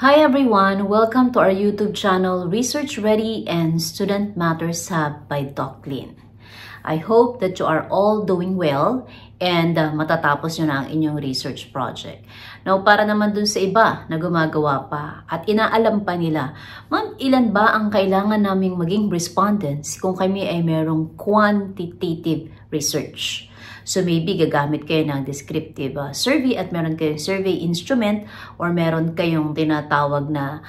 Hi everyone! Welcome to our YouTube channel, Research Ready and Student Matters Hub by Doc Lynn. I hope that you are all doing well and matatapos nyo na ang inyong research project. Now, para naman dun sa iba na gumagawa pa at inaalam pa nila, ma'am, ilan ba ang kailangan naming maging respondents kung kami ay merong quantitative research? So maybe gagamit kayo ng descriptive survey at meron kayong survey instrument or meron kayong tinatawag na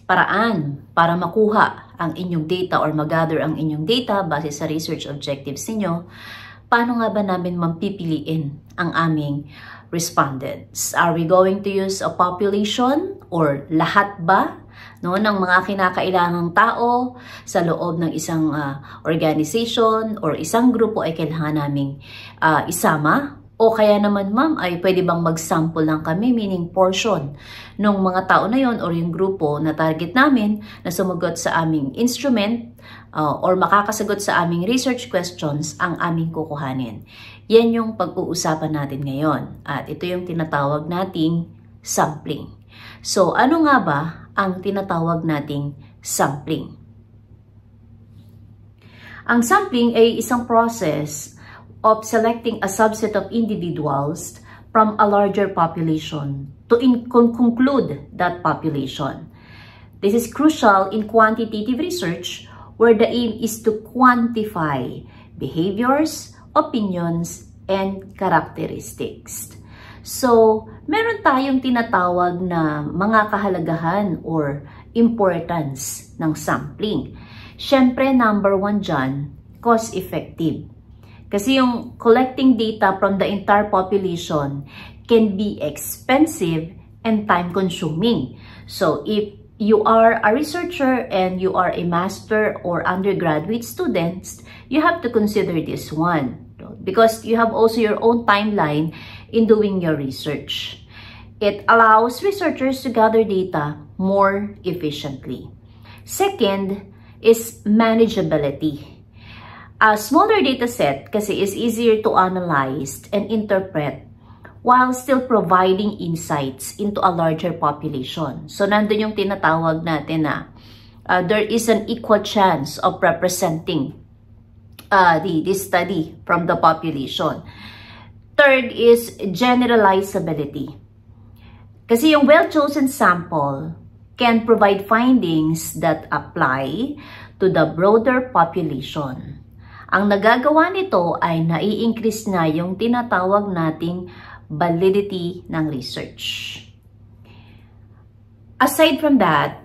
paraan para makuha ang inyong data or mag-gather ang inyong data base sa research objectives niyo. Paano nga ba namin mampipiliin ang aming respondents? Are we going to use a population or lahat ba ng mga kinakailangang tao sa loob ng isang organization or isang grupo ay kailangan naming isama? O kaya naman ma'am ay pwede bang mag-sample lang kami, meaning portion ng mga tao na yon or yung grupo na target namin na sumagot sa aming instrument or makakasagot sa aming research questions ang aming kukuhanin. Yan yung pag-uusapan natin ngayon at ito yung tinatawag nating sampling. So ano nga ba ang tinatawag nating sampling? Ang sampling ay isang process of selecting a subset of individuals from a larger population to conclude that population. This is crucial in quantitative research where the aim is to quantify behaviors, opinions, and characteristics. So, meron tayong tinatawag na mga kahalagahan or importance ng sampling. Siyempre, number one dyan, cost-effective. Kasi yung collecting data from the entire population can be expensive and time-consuming. So, if you are a researcher and you are a master or undergraduate students, you have to consider this one. Because you have also your own timeline in doing your research. It allows researchers to gather data more efficiently. Second is manageability. A smaller data set kasi is easier to analyze and interpret while still providing insights into a larger population. So, nandun yung tinatawag natin na there is an equal chance of representing the study from the population. Third is generalizability. Kasi yung well-chosen sample can provide findings that apply to the broader population. Ang nagagawa nito ay nai-increase na yung tinatawag nating validity ng research. Aside from that,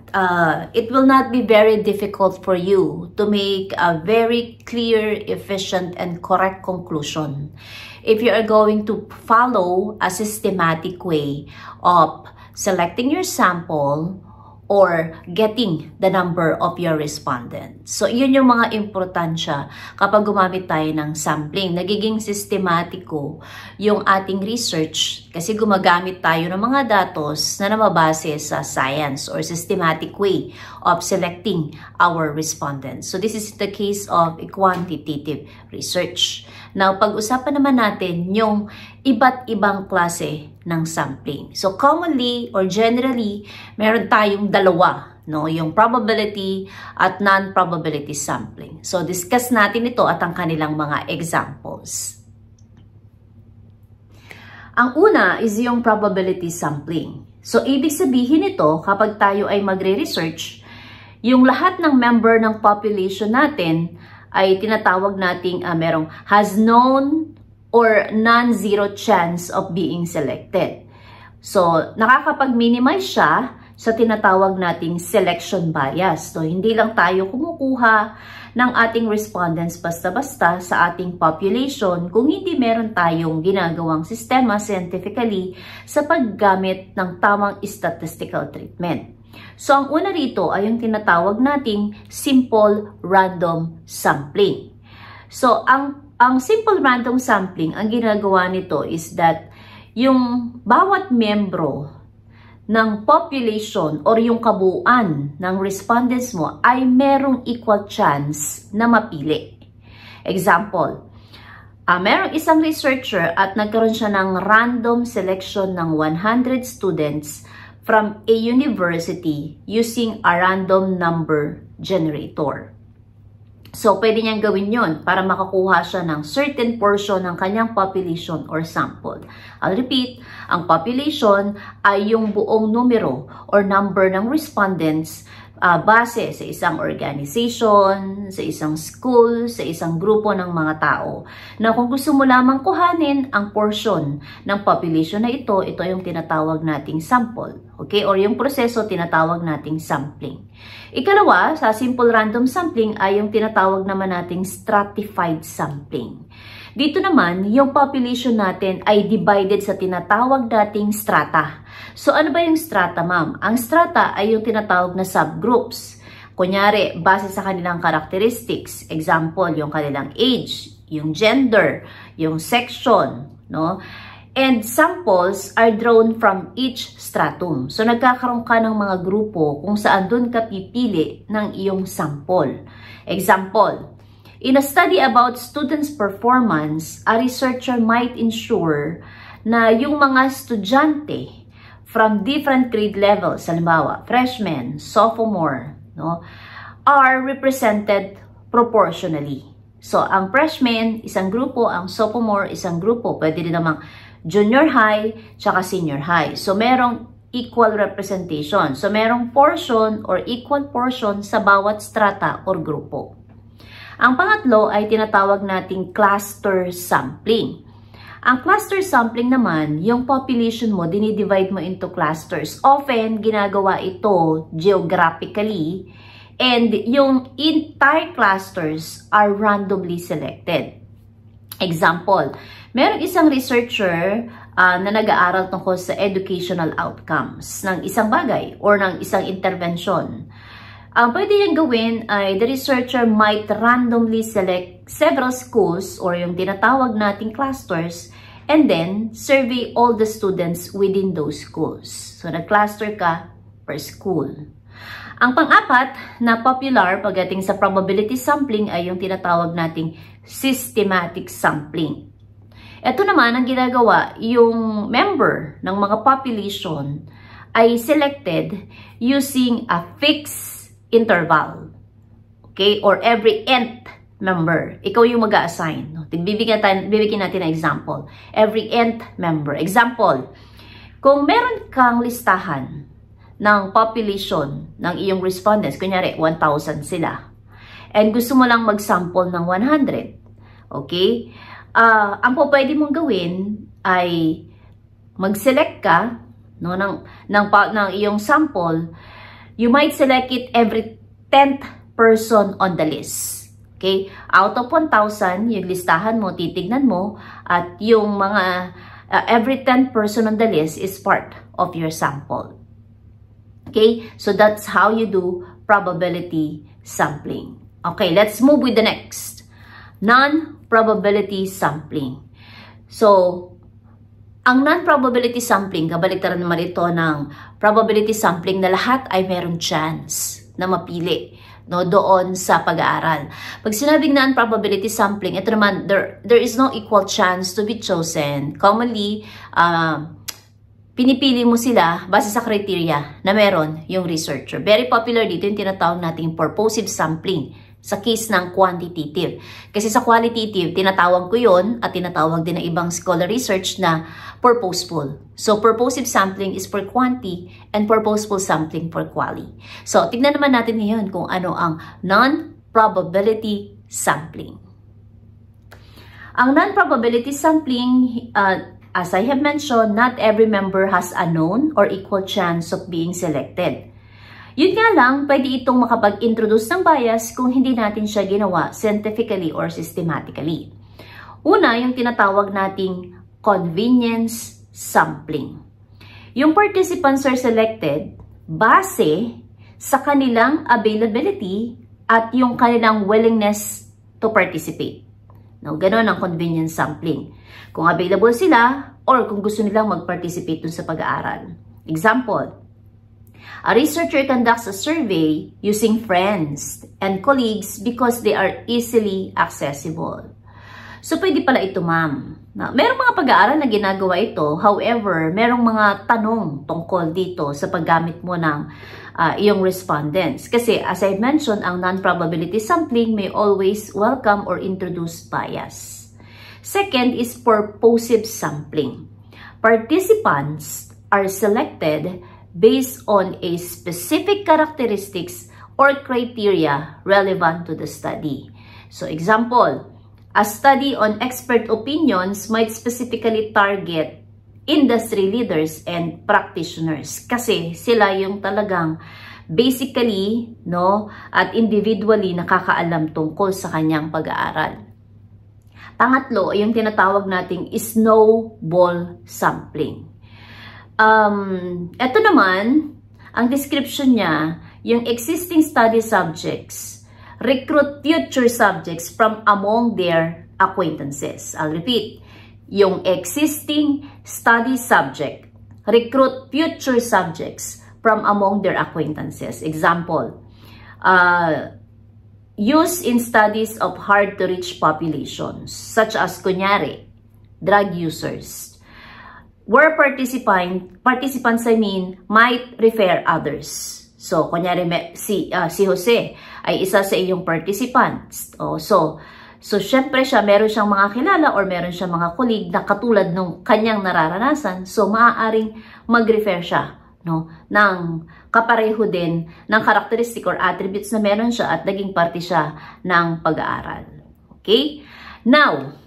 it will not be very difficult for you to make a very clear, efficient, and correct conclusion if you are going to follow a systematic way of selecting your sample or getting the number of your respondents. So, yun yung mga importansya kapag gumamit tayo ng sampling. Nagiging sistematiko yung ating research kasi gumagamit tayo ng mga datos na namabase sa science or systematic way of selecting our respondents. So, this is the case of a quantitative research. Now, pag-usapan naman natin yung iba't ibang klase ng sampling. So, commonly or generally, meron tayong dalawa, no? Yung probability at non-probability sampling. So, discuss natin ito at ang kanilang mga examples. Ang una is yung probability sampling. So, ibig sabihin ito, kapag tayo ay magre-research, yung lahat ng member ng population natin ay tinatawag nating merong has known or non-zero chance of being selected. So, nakakapag-minimize siya sa tinatawag nating selection bias. So, hindi lang tayo kumukuha ng ating respondents basta-basta sa ating population kung hindi meron tayong ginagawang sistema scientifically sa paggamit ng tamang statistical treatment. So, ang una rito ay yung tinatawag nating simple random sampling. So, ang simple random sampling, ang ginagawa nito is that yung bawat membro ng population or yung kabuuan ng respondents mo ay merong equal chance na mapili. Example, merong isang researcher at nagkaroon siya ng random selection ng 100 students from a university using a random number generator. So, pwede niyang gawin yon para makakuha siya ng certain portion ng kanyang population or sample. I'll repeat, ang population ay yung buong numero or number ng respondents base sa isang organization, sa isang school, sa isang grupo ng mga tao. Na kung gusto mo lamang kuhanin ang portion ng population na ito yung tinatawag nating sample. Okay? Or yung proseso tinatawag nating sampling. Ikalawa, sa simple random sampling ay yung tinatawag naman nating stratified sampling. Dito naman, yung population natin ay divided sa tinatawag nating strata. So, ano ba yung strata, ma'am? Ang strata ay yung tinatawag na subgroups. Kunyari, base sa kanilang characteristics. Example, yung kanilang age, yung gender, yung section, no? And samples are drawn from each stratum. So, nagkakaroon ka ng mga grupo kung saan doon ka pipili ng iyong sample. Example, in a study about students' performance, a researcher might ensure na yung mga estudyante from different grade levels, halimbawa, freshman, sophomore, no, are represented proportionally. So, ang freshman, isang grupo, ang sophomore, isang grupo. Pwede din namang junior high, tsaka senior high. So, merong equal representation. So, merong portion or equal portion sa bawat strata or grupo. Ang pangatlo ay tinatawag nating cluster sampling. Ang cluster sampling naman, yung population mo, dinidivide mo into clusters. Often, ginagawa ito geographically, and yung entire clusters are randomly selected. Example, merong isang researcher na nag-aaral tungkol sa educational outcomes ng isang bagay or ng isang intervention. Ang pwede niyang gawin ay the researcher might randomly select several schools or yung tinatawag nating clusters and then survey all the students within those schools. So, nag-cluster ka per school. Ang pang-apat na popular pagdating sa probability sampling ay yung tinatawag nating systematic sampling. Ito naman ang ginagawa, yung member ng mga population ay selected using a fixed interval. Okay? Or every nth member. Ikaw yung mag-a-assign. No? Bibigyan natin ng example. Every nth member. Example, kung meron kang listahan ng population ng iyong respondents, kunyari 1,000 sila, and gusto mo lang mag-sample ng 100, okay? Ang pwede mong gawin ay mag-select ka no, ng iyong sample. You might select it every 10th person on the list. Okay? Out of 1,000, yung listahan mo, titignan mo, at yung mga every 10th person on the list is part of your sample. Okay? So that's how you do probability sampling. Okay, let's move with the next. Non-probability sampling. So, ang non-probability sampling, kabaliktaran naman ito ng probability sampling na lahat ay merong chance na mapili no, doon sa pag-aaral. Pag sinabing non-probability sampling, ito naman, there is no equal chance to be chosen. Commonly, pinipili mo sila base sa criteria na meron yung researcher. Very popular dito yung tinatawag nating purposive sampling sa case ng quantitative. Kasi sa qualitative, tinatawag ko yun at tinatawag din ng ibang scholar research na purposeful. So, purposive sampling is for quanti and purposeful sampling for quali. So, tignan naman natin ngayon kung ano ang non-probability sampling. Ang non-probability sampling, as I have mentioned, not every member has a known or equal chance of being selected. Yun nga lang, pwede itong makapag-introduce ng bias kung hindi natin siya ginawa scientifically or systematically. Una, yung tinatawag nating convenience sampling. Yung participants are selected base sa kanilang availability at yung kanilang willingness to participate. No, ganun ang convenience sampling. Kung available sila or kung gusto nilang mag-participate dun sa pag-aaral. Example, a researcher conducts a survey using friends and colleagues because they are easily accessible. So, pwede pala ito, ma'am. Merong mga pag-aaral na ginagawa ito, however, merong mga tanong tungkol dito sa paggamit mo ng iyong respondents. Kasi as I mentioned, ang non-probability sampling may always welcome or introduce bias. Second is purposive sampling. Participants are selected based on a specific characteristics or criteria relevant to the study. So example, a study on expert opinions might specifically target industry leaders and practitioners kasi sila yung talagang basically, at individually nakakaalam tungkol sa kanyang pag-aaral. Pangatlo, yung tinatawag nating snowball sampling. Ito naman, ang description niya, yung existing study subjects recruit future subjects from among their acquaintances. I'll repeat. Yung existing study subject recruit future subjects from among their acquaintances. Example, use in studies of hard-to-reach populations, such as, kunyari, drug users, where participants might refer others. So, kunyari, si Jose ay isa sa iyong participants. So syempre siya, meron siyang mga kilala or meron siyang mga colleague na katulad nung kanyang nararanasan. So, maaaring mag-refer siya, ng kapareho din ng characteristic or attributes na meron siya at naging parte siya ng pag-aaral. Okay? Now,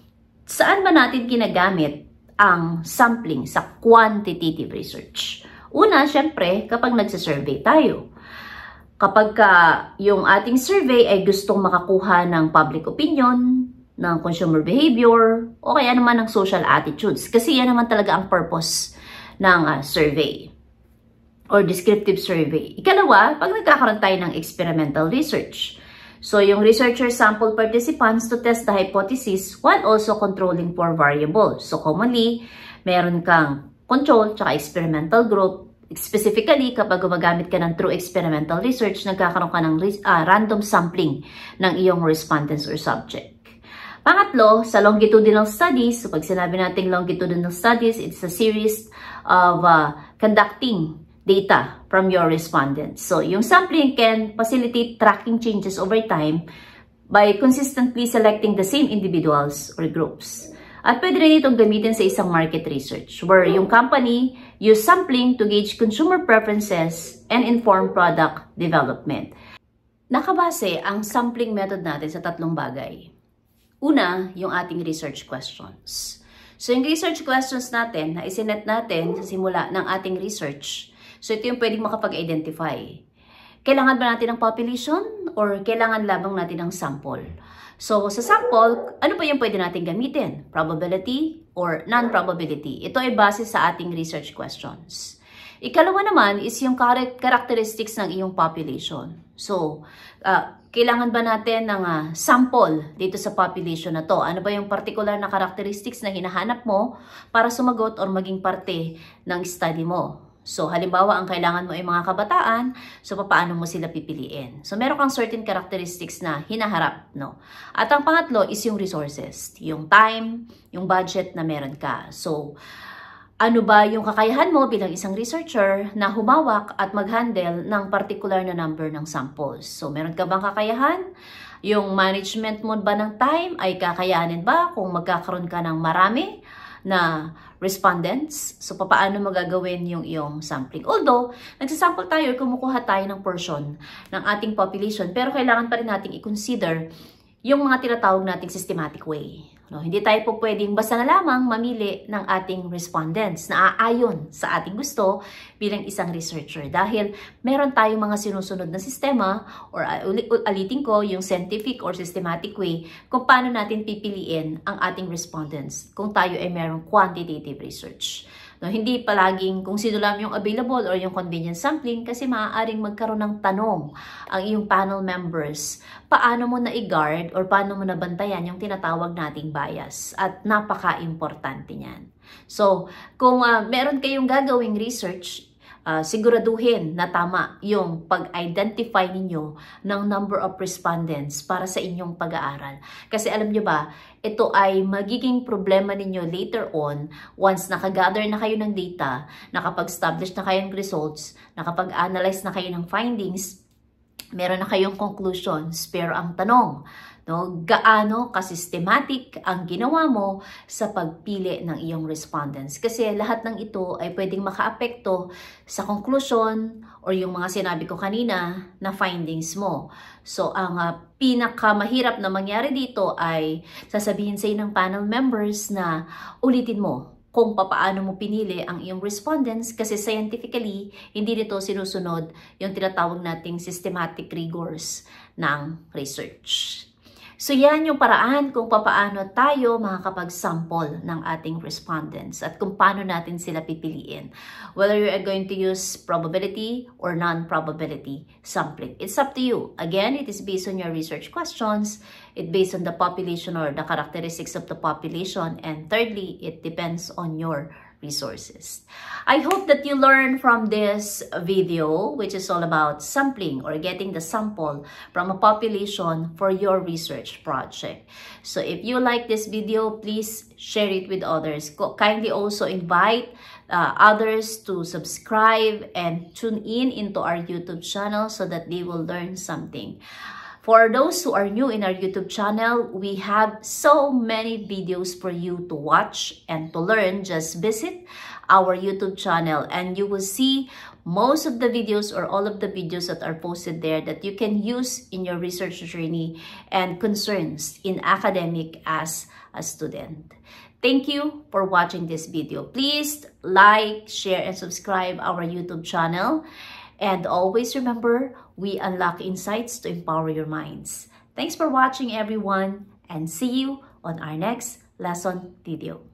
saan ba natin ginagamit ang sampling sa quantitative research? Una, syempre, kapag nagsasurvey tayo. Kapag yung ating survey ay gustong makakuha ng public opinion, ng consumer behavior, o kaya naman ng social attitudes. Kasi yan naman talaga ang purpose ng survey or descriptive survey. Ikalawa, pag nagkakaroon tayo ng experimental research. So, yung researcher sample participants to test the hypothesis while also controlling for variables. So, commonly, meron kang control tsaka experimental group. Specifically, kapag gumagamit ka ng true experimental research, nagkakaroon ka ng random sampling ng iyong respondents or subject. Pangatlo, sa longitudinal studies, so pag sinabi natin longitudinal studies, it's a series of conducting data from your respondents. So, yung sampling can facilitate tracking changes over time by consistently selecting the same individuals or groups. At pwede rin itong gamitin sa isang market research where yung company use sampling to gauge consumer preferences and inform product development. Nakabase ang sampling method natin sa tatlong bagay. Una, yung ating research questions. So yung research questions natin na isinet natin sa simula ng ating research, so ito yung pwedeng makapag-identify. Kailangan ba natin ng population or kailangan labang natin ng sample? So, sa sample, ano pa yung pwede natin gamitin? Probability or non-probability? Ito ay base sa ating research questions. Ikalawa naman is yung characteristics ng iyong population. So, kailangan ba natin ng sample dito sa population na to? Ano ba yung particular na characteristics na hinahanap mo para sumagot or maging parte ng study mo? So, halimbawa, ang kailangan mo ay mga kabataan, so paano mo sila pipiliin? So, meron kang certain characteristics na hinaharap, At ang pangatlo is yung resources, yung time, yung budget na meron ka. So, ano ba yung kakayahan mo bilang isang researcher na humawak at mag-handle ng particular na number ng samples? So, meron ka bang kakayahan? Yung management mo ba ng time ay kakayanin ba kung magkakaroon ka ng marami na respondents? So, paano magagawin yung iyong sampling? Although, nagsasample tayo, kumukuha tayo ng portion ng ating population, pero kailangan pa rin nating i-consider yung mga tinatawag nating systematic way. Hindi tayo po pwedeng basta na lamang mamili ng ating respondents na aayon sa ating gusto bilang isang researcher. Dahil meron tayong mga sinusunod na sistema or ulitin ko yung scientific or systematic way kung paano natin pipiliin ang ating respondents kung tayo ay merong quantitative research. Hindi palaging kung sino lang yung available or yung convenience sampling kasi maaaring magkaroon ng tanong ang iyong panel members. Paano mo na-guard or paano mo nabantayan yung tinatawag nating bias? At napaka-importante niyan. So, kung meron kayong gagawing research, siguraduhin na tama yung pag-identify ninyo ng number of respondents para sa inyong pag-aaral. Kasi alam nyo ba, ito ay magiging problema ninyo later on once nakagather na kayo ng data, nakapag-establish na kayo ng results, nakapag-analyze na kayo ng findings, meron na kayong conclusions. Pero ang tanong, gaano ka-systematic ang ginawa mo sa pagpili ng iyong respondents? Kasi lahat ng ito ay pwedeng makaapekto sa conclusion or yung mga sinabi ko kanina na findings mo. So, ang pinakamahirap na mangyari dito ay sasabihin sa ng panel members na ulitin mo kung papaano mo pinili ang iyong respondents kasi scientifically, hindi nito sinusunod yung tinatawag nating systematic rigors ng research. So yan yung paraan kung papaano tayo makakapag-sample ng ating respondents at kung paano natin sila pipiliin. Whether you are going to use probability or non-probability sampling. It's up to you. Again, it is based on your research questions. It's based on the population or the characteristics of the population. And thirdly, it depends on your resources. I hope that you learn from this video, which is all about sampling or getting the sample from a population for your research project. So if you like this video, please share it with others. Kindly also invite others to subscribe and tune in into our YouTube channel so that they will learn something. For those who are new in our YouTube channel, we have so many videos for you to watch and to learn. Just visit our YouTube channel and you will see most of the videos or all of the videos that are posted there that you can use in your research journey and concerns in academic as a student. Thank you for watching this video. Please like, share, and subscribe our YouTube channel. And always remember, we unlock insights to empower your minds. Thanks for watching, everyone, and see you on our next lesson video.